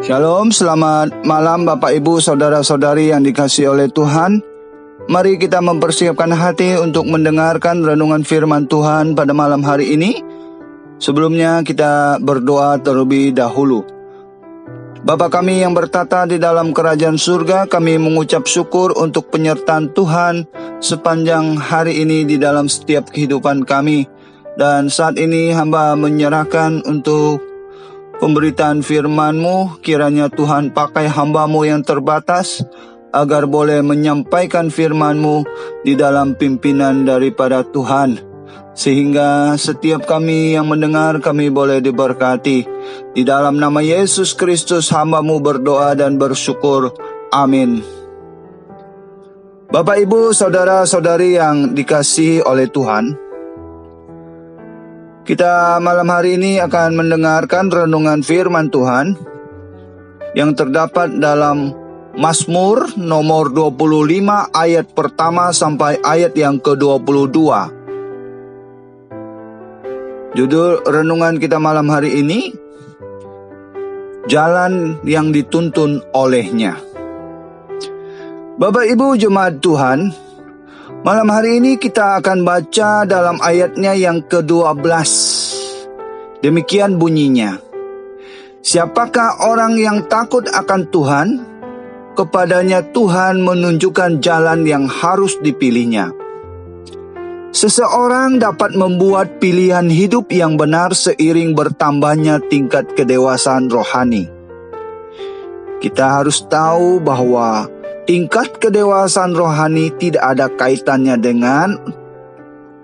Shalom, selamat malam Bapak Ibu Saudara-saudari yang dikasihi oleh Tuhan. Mari kita mempersiapkan hati untuk mendengarkan renungan firman Tuhan pada malam hari ini. Sebelumnya kita berdoa terlebih dahulu. Bapa kami yang bertata di dalam kerajaan surga, kami mengucap syukur untuk penyertaan Tuhan sepanjang hari ini di dalam setiap kehidupan kami. Dan saat ini hamba menyerahkan untuk pemberitaan firman-Mu, kiranya Tuhan pakai hamba-Mu yang terbatas, agar boleh menyampaikan firman-Mu di dalam pimpinan daripada Tuhan. Sehingga setiap kami yang mendengar, kami boleh diberkati. Di dalam nama Yesus Kristus hamba-Mu berdoa dan bersyukur. Amin. Bapak Ibu Saudara-saudari yang dikasihi oleh Tuhan, kita malam hari ini akan mendengarkan renungan firman Tuhan yang terdapat dalam Mazmur nomor 25 ayat pertama sampai ayat yang ke-22. Judul renungan kita malam hari ini, Jalan yang dituntun olehnya. Bapak Ibu jemaat Tuhan, malam hari ini kita akan baca dalam ayatnya yang ke-12. Demikian bunyinya. Siapakah orang yang takut akan Tuhan? Kepadanya Tuhan menunjukkan jalan yang harus dipilihnya. Seseorang dapat membuat pilihan hidup yang benar seiring bertambahnya tingkat kedewasaan rohani. Kita harus tahu bahwa tingkat kedewasaan rohani tidak ada kaitannya dengan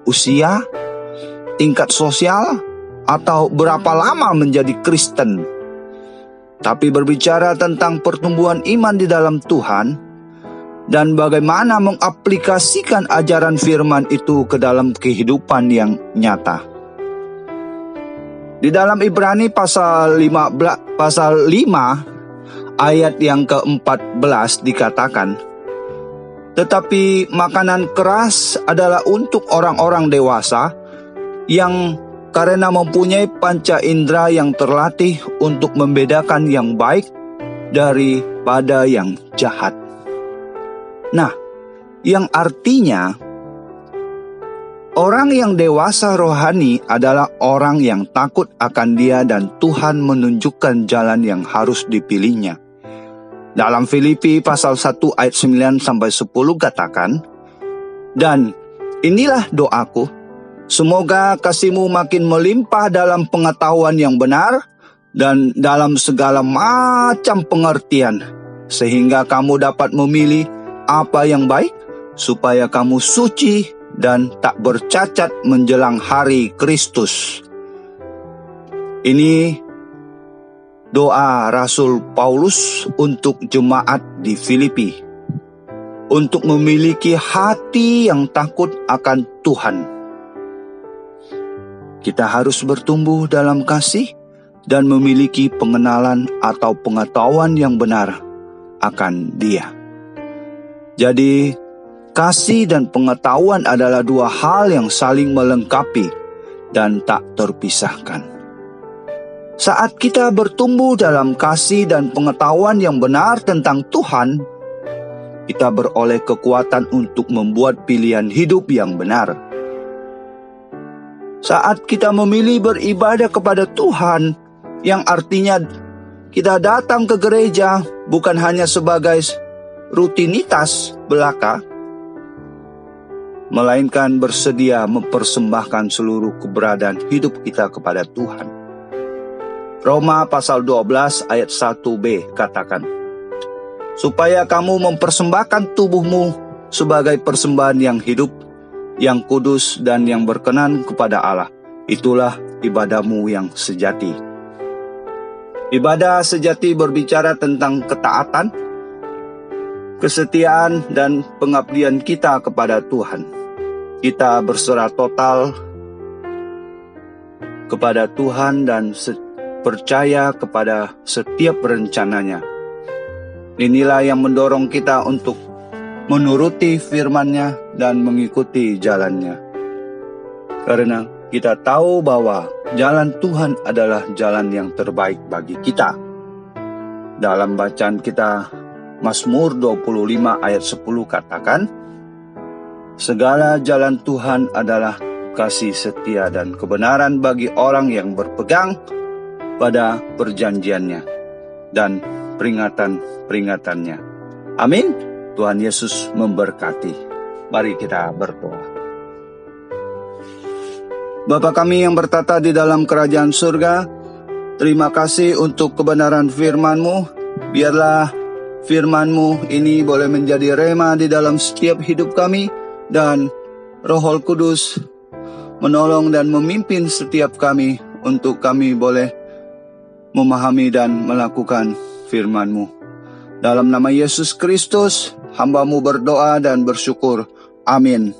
usia, tingkat sosial, atau berapa lama menjadi Kristen. Tapi berbicara tentang pertumbuhan iman di dalam Tuhan, dan bagaimana mengaplikasikan ajaran firman itu ke dalam kehidupan yang nyata. Di dalam Ibrani pasal 5 ayat yang ke-14 dikatakan, tetapi makanan keras adalah untuk orang-orang dewasa yang karena mempunyai panca indera yang terlatih untuk membedakan yang baik daripada yang jahat. Nah, yang artinya orang yang dewasa rohani adalah orang yang takut akan Dia dan Tuhan menunjukkan jalan yang harus dipilihnya. Dalam Filipi pasal 1 ayat 9 sampai 10 katakan, dan inilah doaku, semoga kasih-Mu makin melimpah dalam pengetahuan yang benar dan dalam segala macam pengertian, sehingga kamu dapat memilih apa yang baik, supaya kamu suci dan tak bercacat menjelang hari Kristus. Ini doa Rasul Paulus untuk jemaat di Filipi, untuk memiliki hati yang takut akan Tuhan. Kita harus bertumbuh dalam kasih dan memiliki pengenalan atau pengetahuan yang benar akan Dia. Jadi, kasih dan pengetahuan adalah dua hal yang saling melengkapi dan tak terpisahkan. Saat kita bertumbuh dalam kasih dan pengetahuan yang benar tentang Tuhan, kita beroleh kekuatan untuk membuat pilihan hidup yang benar. Saat kita memilih beribadah kepada Tuhan, yang artinya kita datang ke gereja bukan hanya sebagai rutinitas belaka, melainkan bersedia mempersembahkan seluruh keberadaan hidup kita kepada Tuhan. Roma pasal 12 ayat 1b katakan, supaya kamu mempersembahkan tubuhmu sebagai persembahan yang hidup, yang kudus dan yang berkenan kepada Allah. Itulah ibadahmu yang sejati. Ibadah sejati berbicara tentang ketaatan, kesetiaan dan pengabdian kita kepada Tuhan. Kita berserah total kepada Tuhan dan percaya kepada setiap rencananya. Inilah yang mendorong kita untuk menuruti firman-Nya dan mengikuti jalan-Nya. Karena kita tahu bahwa jalan Tuhan adalah jalan yang terbaik bagi kita. Dalam bacaan kita Mazmur 25 ayat 10 katakan, segala jalan Tuhan adalah kasih setia dan kebenaran bagi orang yang berpegang pada perjanjiannya dan peringatan-peringatannya. Amin. Tuhan Yesus memberkati. Mari kita berdoa. Bapa kami yang bertata di dalam kerajaan surga, terima kasih untuk kebenaran firman-Mu. Biarlah firman-Mu ini boleh menjadi rema di dalam setiap hidup kami, dan Roh Kudus menolong dan memimpin setiap kami untuk kami boleh memahami dan melakukan firman-Mu. Dalam nama Yesus Kristus, hamba-Mu berdoa dan bersyukur. Amin.